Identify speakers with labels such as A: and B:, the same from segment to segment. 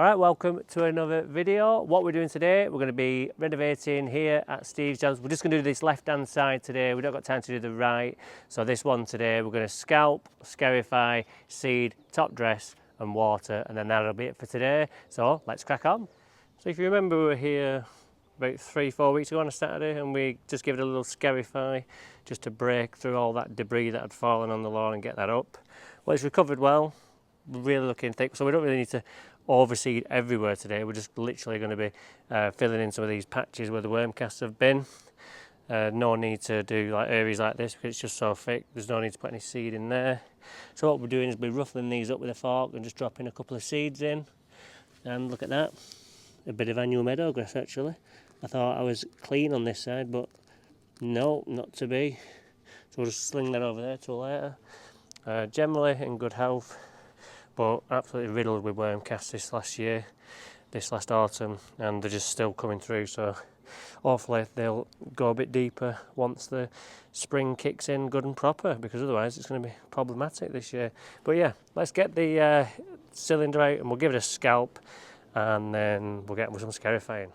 A: Alright, welcome to another video. What we're doing today, we're going to be renovating here at Steve's Jams. We're just going to do this left hand side today. We've not got time to do the right. So this one today, we're going to scalp, scarify, seed, top dress and water, and then that'll be it for today. So let's crack on. So if you remember, we were here about 3-4 weeks ago on a Saturday and we just gave it a little scarify just to break through all that debris that had fallen on the lawn and get that up. Well, it's recovered well, really looking thick, so we don't really need to overseed everywhere today. We're just literally going to be filling in some of these patches where the worm casts have been. No need to do like areas like this because it's just so thick. There's no need to put any seed in there. So what we're doing is we're ruffling these up with a fork and just dropping a couple of seeds in. And look at that, a bit of annual meadow grass actually. I thought I was clean on this side, but no, not to be. So we'll just sling that over there till later. Generally in good health, but absolutely riddled with worm casts this last autumn, and they're just still coming through, so hopefully they'll go a bit deeper once the spring kicks in good and proper, because otherwise it's going to be problematic this year. But yeah, let's get the cylinder out and we'll give it a scalp and then we'll get with some scarifying.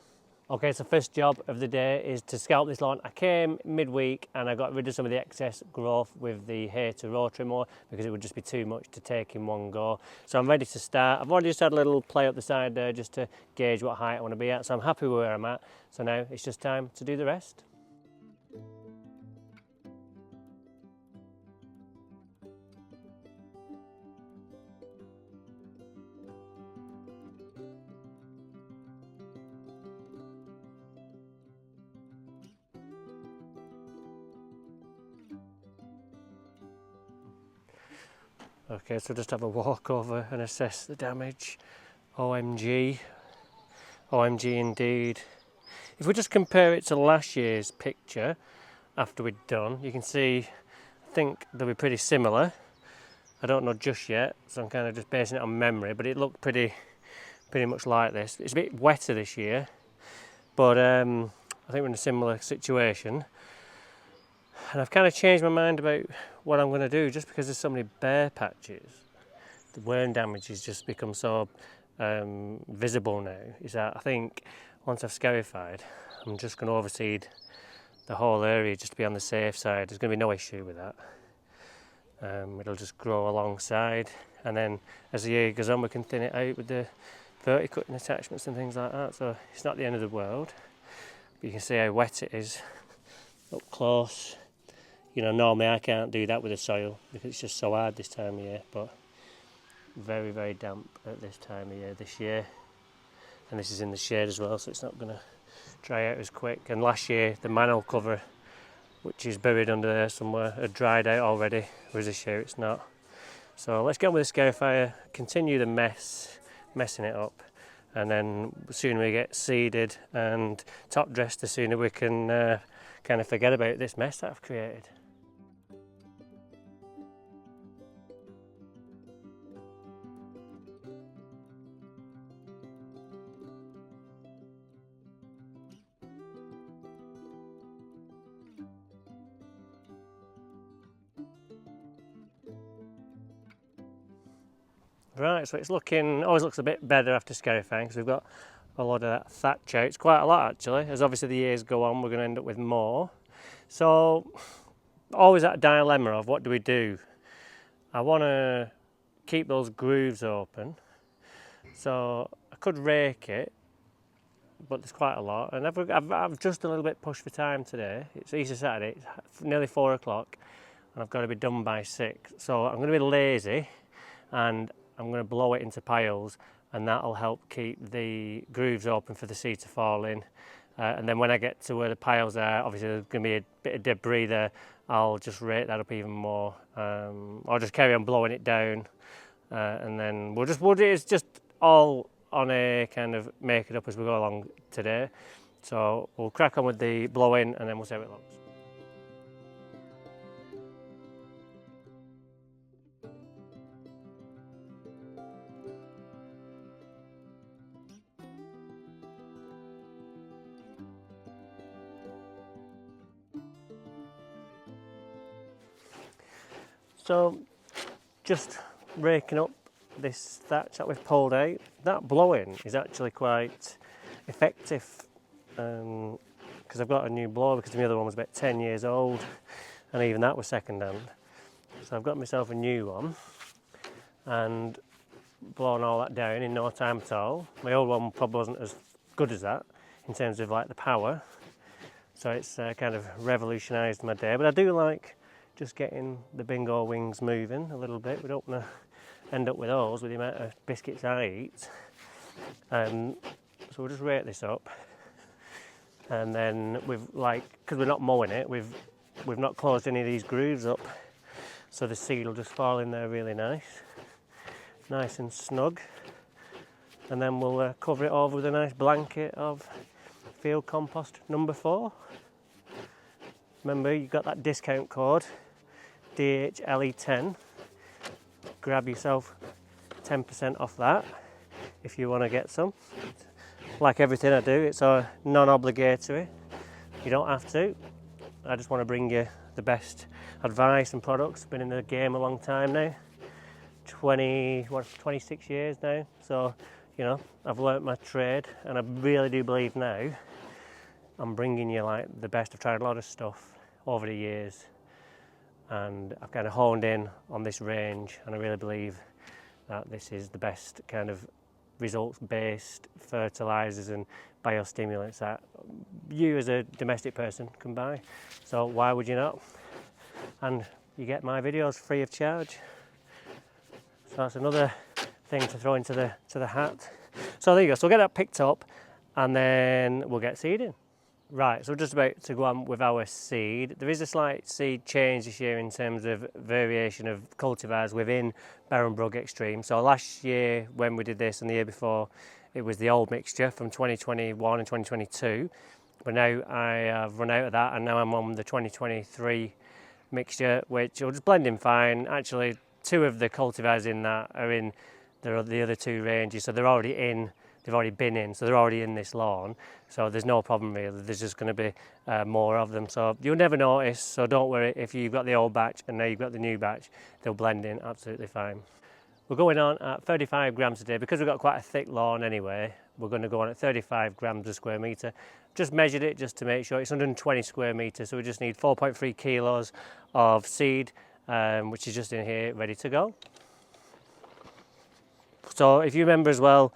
A: Okay, so first job of the day is to scalp this lawn. I came midweek and I got rid of some of the excess growth with the hay to row trimmer because it would just be too much to take in one go. So I'm ready to start. I've already just had a little play up the side there just to gauge what height I want to be at. So I'm happy with where I'm at. So now it's just time to do the rest. Okay, so just have a walk over and assess the damage. OMG. OMG indeed. If we just compare it to last year's picture after we'd done, you can see, I think they'll be pretty similar. I don't know just yet, so I'm kind of just basing it on memory, but it looked pretty much like this. It's a bit wetter this year, but I think we're in a similar situation. And I've kind of changed my mind about what I'm going to do just because there's so many bare patches. The worm damage has just become so visible now. Is that I think once I've scarified, I'm just going to overseed the whole area just to be on the safe side. There's going to be no issue with that. It'll just grow alongside, and then as the year goes on we can thin it out with the verticutting attachments and things like that. So it's not the end of the world. But you can see how wet it is up close. You know, normally I can't do that with the soil because it's just so hard this time of year, but very, very damp at this time of year this year. And this is in the shade as well, so it's not going to dry out as quick. And last year, the mantle cover, which is buried under there somewhere, had dried out already, whereas this year it's not. So let's get on with the scarifier, continue the messing it up, and then the sooner we get seeded and top dressed, the sooner we can kind of forget about this mess that I've created. Right, so it's always looks a bit better after scarifying because we've got a lot of that thatch out. It's quite a lot actually, as obviously the years go on we're going to end up with more. So always that dilemma of what do we do? I want to keep those grooves open, so I could rake it, but there's quite a lot, and I've just a little bit pushed for time today. It's Easter Saturday, it's nearly 4 o'clock and I've got to be done by 6, so I'm going to be lazy and I'm going to blow it into piles, and that'll help keep the grooves open for the seed to fall in. And then when I get to where the piles are, obviously there's going to be a bit of debris there, I'll just rake that up even more. I'll just carry on blowing it down, and then it's just all on a kind of make it up as we go along today. So we'll crack on with the blowing and then we'll see how it looks. So just raking up this thatch that we've pulled out. that blowing is actually quite effective, because I've got a new blower because the other one was about 10 years old, and even that was second hand. So I've got myself a new one and blown all that down in no time at all. My old one probably wasn't as good as that in terms of like the power, so it's kind of revolutionised my day. But I do like just getting the bingo wings moving a little bit. We don't want to end up with those with the amount of biscuits I eat. So we'll just rake this up, and then because we're not mowing it, we've not closed any of these grooves up, so the seed will just fall in there really nice and snug. And then we'll cover it over with a nice blanket of field compost number 4. Remember, you've got that discount code DHLE10. Grab yourself 10% off that if you want to get some. Like everything I do, it's non-obligatory. You don't have to. I just want to bring you the best advice and products. Been in the game a long time now, 26 years now. So, you know, I've learnt my trade, and I really do believe now I'm bringing you like the best. I've tried a lot of stuff over the years, and I've kind of honed in on this range, and I really believe that this is the best kind of results-based fertilisers and biostimulants that you as a domestic person can buy. So why would you not? And you get my videos free of charge. So that's another thing to throw into the hat. So there you go. So we'll get that picked up, and then we'll get seeding. Right, so we're just about to go on with our seed. There is a slight seed change this year in terms of variation of cultivars within Barrenbrug Extreme. So last year when we did this, and the year before, it was the old mixture from 2021 and 2022. But now I have run out of that, and now I'm on the 2023 mixture, which will just blend in fine. Actually, 2 of the cultivars in that are in the other 2 ranges, so they're already in. They've already been in, so they're already in this lawn, so there's no problem really. There's just going to be more of them, so you'll never notice, so don't worry if you've got the old batch and now you've got the new batch. They'll blend in absolutely fine. We're going on at 35 grams a day because we've got quite a thick lawn anyway. We're going to go on at 35 grams a square metre. Just measured it just to make sure. It's 120 square metres, so we just need 4.3 kilos of seed, which is just in here ready to go. So if you remember as well,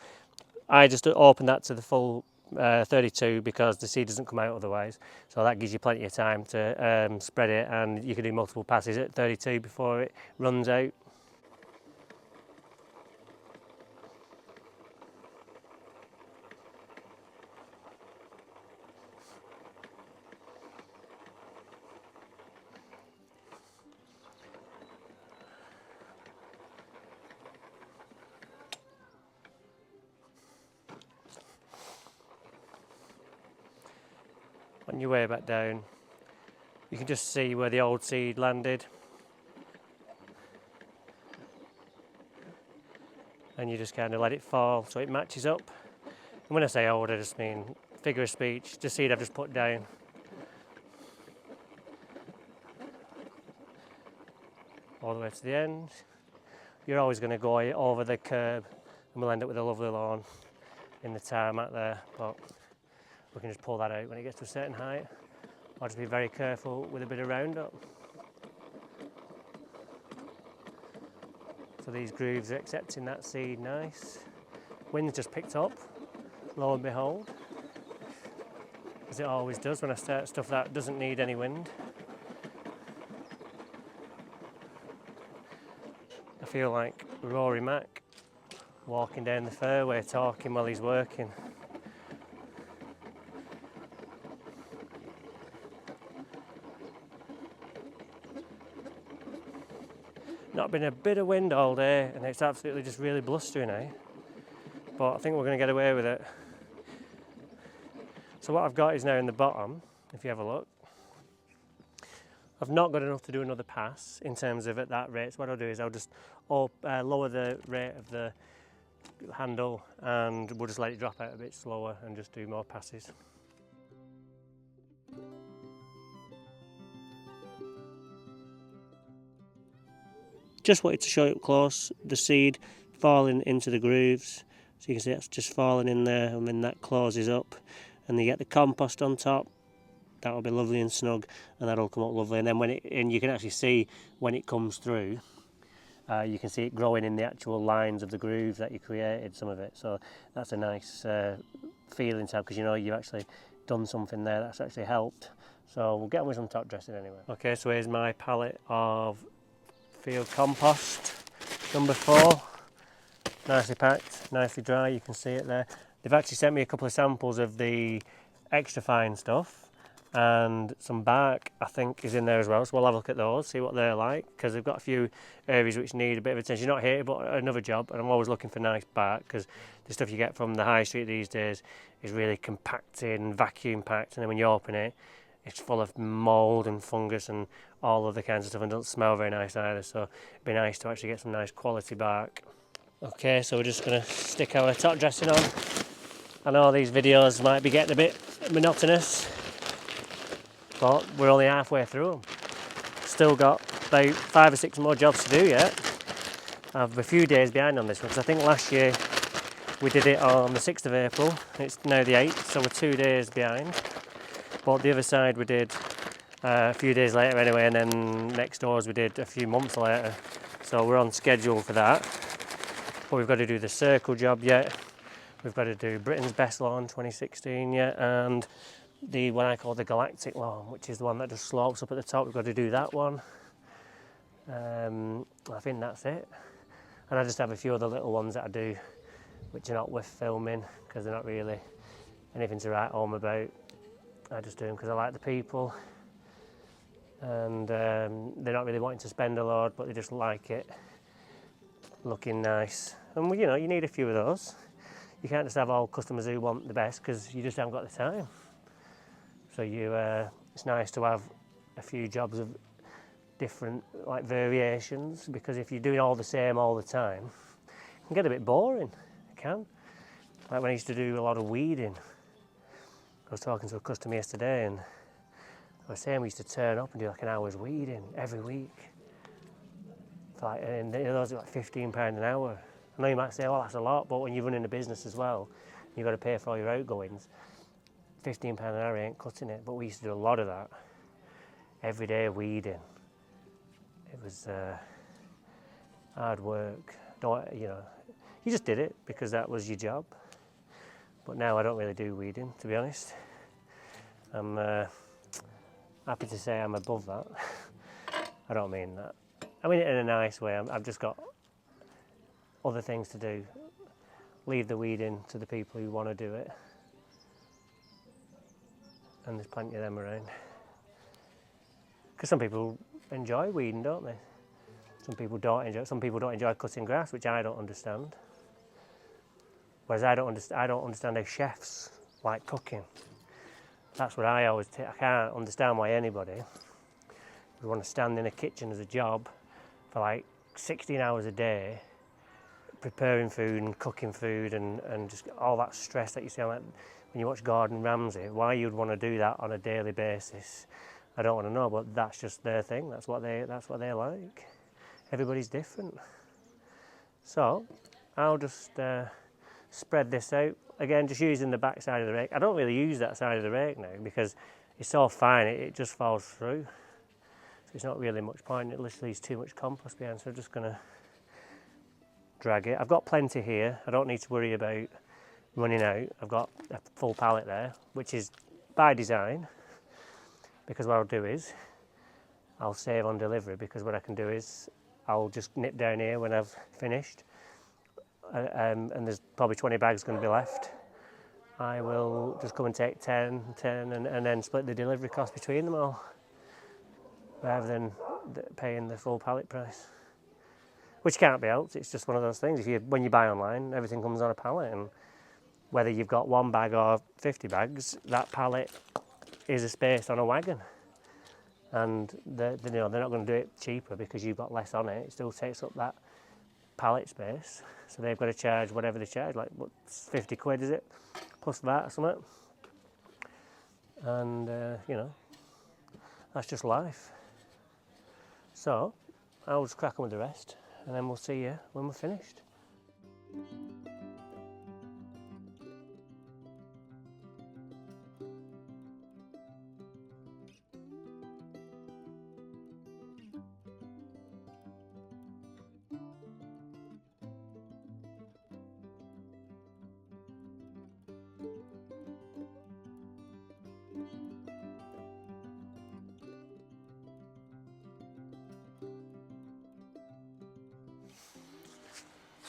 A: I just open that to the full 32 because the seed doesn't come out otherwise. So that gives you plenty of time to spread it, and you can do multiple passes at 32 before it runs out. On your way back down, you can just see where the old seed landed, and you just kind of let it fall so it matches up. And when I say old, I just mean figure of speech, the seed I've just put down. All the way to the end. You're always going to go over the curb, and we'll end up with a lovely lawn in the tarmac there, but we can just pull that out when it gets to a certain height. I'll just be very careful with a bit of Roundup. So these grooves are accepting that seed nice. Wind's just picked up, lo and behold, as it always does when I start stuff that doesn't need any wind. I feel like Rory Mac walking down the fairway talking while he's working. Not been a bit of wind all day, and it's absolutely just really blustery now, but I think we're going to get away with it. So what I've got is now in the bottom, if you have a look, I've not got enough to do another pass in terms of at that rate, so what I'll do is I'll just lower the rate of the handle, and we'll just let it drop out a bit slower and just do more passes. Just wanted to show you up close, the seed falling into the grooves, So you can see it's just falling in there, and then that closes up, and you get the compost on top. That'll be lovely and snug, and that'll come up lovely. And then and you can actually see when it comes through, you can see it growing in the actual lines of the groove that you created, some of it. So that's a nice feeling to have, because you know you've actually done something there that's actually helped. So we'll get on with some top dressing anyway. Okay, so here's my pallet of field compost, number 4. Nicely packed, nicely dry, you can see it there. They've actually sent me a couple of samples of the extra fine stuff, and some bark I think is in there as well, so we'll have a look at those, see what they're like, because they've got a few areas which need a bit of attention. Not here, but another job, and I'm always looking for nice bark, because the stuff you get from the high street these days is really compacted and vacuum packed, and then when you open it, it's full of mould and fungus and all other kinds of stuff, and doesn't smell very nice either, so it'd be nice to actually get some nice quality bark. Okay, so we're just going to stick our top dressing on. I know these videos might be getting a bit monotonous, but we're only halfway through them. Still got about 5 or 6 more jobs to do yet. I've a few days behind on this one, because I think last year we did it on the 6th of April. It's now the 8th, so we're 2 days behind. But the other side we did a few days later anyway, and then next doors we did a few months later. So we're on schedule for that. But we've got to do the circle job yet. We've got to do Britain's Best Lawn 2016 yet, and the one I call the Galactic Lawn, which is the one that just slopes up at the top. We've got to do that one. I think that's it. And I just have a few other little ones that I do, which are not worth filming, because they're not really anything to write home about. I just do them because I like the people, and they're not really wanting to spend a lot, but they just like it looking nice. And you know, you need a few of those. You can't just have all customers who want the best, because you just haven't got the time. So it's nice to have a few jobs of different variations, because if you're doing all the same all the time, it can get a bit boring. It can. Like when I used to do a lot of weeding. I was talking to a customer yesterday, and I was saying we used to turn up and do like an hour's weeding every week. And those are like £15 an hour. I know you might say, well, that's a lot, but when you're running a business as well, you've got to pay for all your outgoings. £15 an hour ain't cutting it, but we used to do a lot of that. Every day weeding. It was hard work. You just did it because that was your job. But now I don't really do weeding, to be honest. I'm happy to say I'm above that. I don't mean that. I mean it in a nice way. I've just got other things to do. Leave the weeding to the people who want to do it. And there's plenty of them around. Because some people enjoy weeding, don't they? Some people don't enjoy cutting grass, which I don't understand. Whereas I don't understand how chefs like cooking. That's what I always I can't understand why anybody would want to stand in a kitchen as a job for like 16 hours a day, preparing food and cooking food and just all that stress that you see on that when you watch Gordon Ramsay. Why you'd want to do that on a daily basis, I don't want to know, but that's just their thing. That's what they like. Everybody's different. So I'll just spread this out. Again, just using the back side of the rake. I don't really use that side of the rake now because it's so fine, it just falls through. So it's not really much point. It literally leaves too much compost behind, so I'm just going to drag it. I've got plenty here. I don't need to worry about running out. I've got a full pallet there, which is by design, because what I'll do is I'll save on delivery, because what I can do is I'll just nip down here when I've finished. And there's probably 20 bags going to be left. I will just come and take 10, and then split the delivery cost between them all, rather than paying the full pallet price. Which can't be helped, it's just one of those things. When you buy online, everything comes on a pallet, and whether you've got 1 bag or 50 bags, that pallet is a space on a wagon. And they're not going to do it cheaper because you've got less on it. It still takes up that pallet space, so they've got to charge whatever they charge, like what, 50 quid is it, plus that or something. And that's just life. So I'll just crack on with the rest, and then we'll see you when we're finished.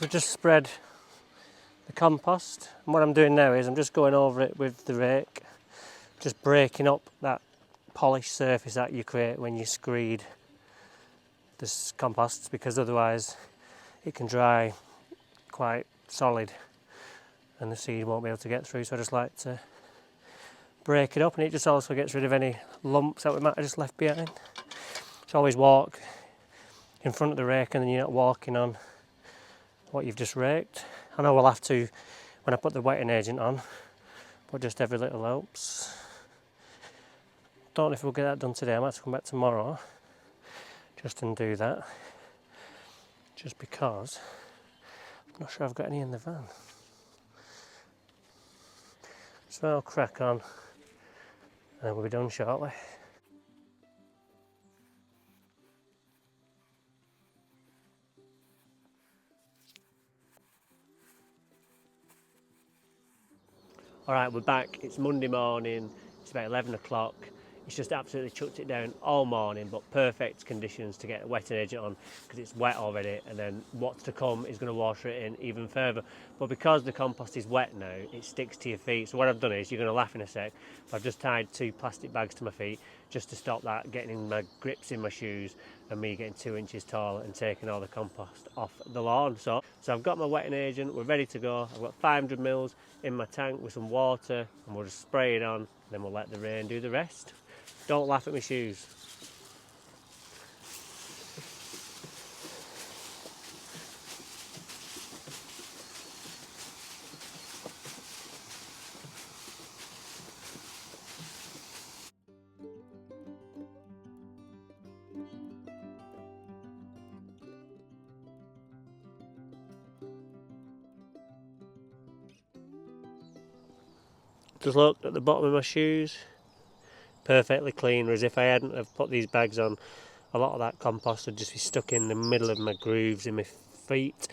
A: We've just spread the compost, and what I'm doing now is I'm just going over it with the rake, just breaking up that polished surface that you create when you screed this compost, because otherwise it can dry quite solid and the seed won't be able to get through. So I just like to break it up, and it just also gets rid of any lumps that we might have just left behind. So always walk in front of the rake and then you're not walking on what you've just raked. I know we'll have to, when I put the wetting agent on, but just every little helps. Don't know if we'll get that done today. I might have to come back tomorrow just and do that, just because I'm not sure I've got any in the van. So I'll crack on and we'll be done shortly. Alright, we're back. It's Monday morning, it's about 11 o'clock. It's just absolutely chucked it down all morning, but perfect conditions to get a wetting agent on because it's wet already, and then what's to come is going to water it in even further. But because the compost is wet now, it sticks to your feet. So what I've done is, you're going to laugh in a sec, but I've just tied 2 plastic bags to my feet just to stop that getting in my grips in my shoes and me getting 2 inches tall and taking all the compost off the lawn. So I've got my wetting agent, we're ready to go. I've got 500 mils in my tank with some water, and we'll just spray it on, and then we'll let the rain do the rest. Don't laugh at my shoes. Just look at the bottom of my shoes, perfectly clean, as if I hadn't have put these bags on. A lot of that compost would just be stuck in the middle of my grooves in my feet,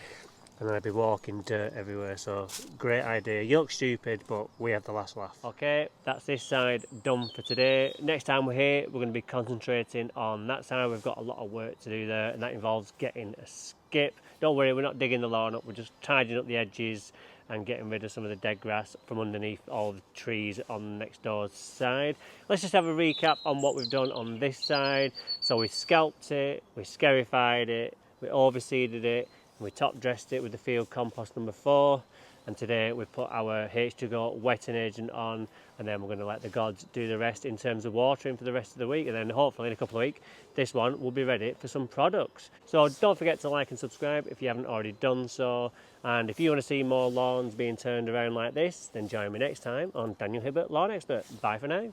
A: and then I'd be walking dirt everywhere. So great idea. You look stupid, but we had the last laugh. Okay, that's this side done for today. Next time we're here, we're going to be concentrating on that side. We've got a lot of work to do there, and that involves getting a skip. Don't worry, we're not digging the lawn up, we're just tidying up the edges and getting rid of some of the dead grass from underneath all the trees on next door's side. Let's just have a recap on what we've done on this side. So we scalped it, we scarified it, we overseeded it, and we top dressed it with the field compost number 4. And today we put our H2Go wetting agent on, and then we're going to let the gods do the rest in terms of watering for the rest of the week, and then hopefully in a couple of weeks this one will be ready for some products. So don't forget to like and subscribe if you haven't already done so, and if you want to see more lawns being turned around like this, then join me next time on Daniel Hibbert Lawn Expert. Bye for now.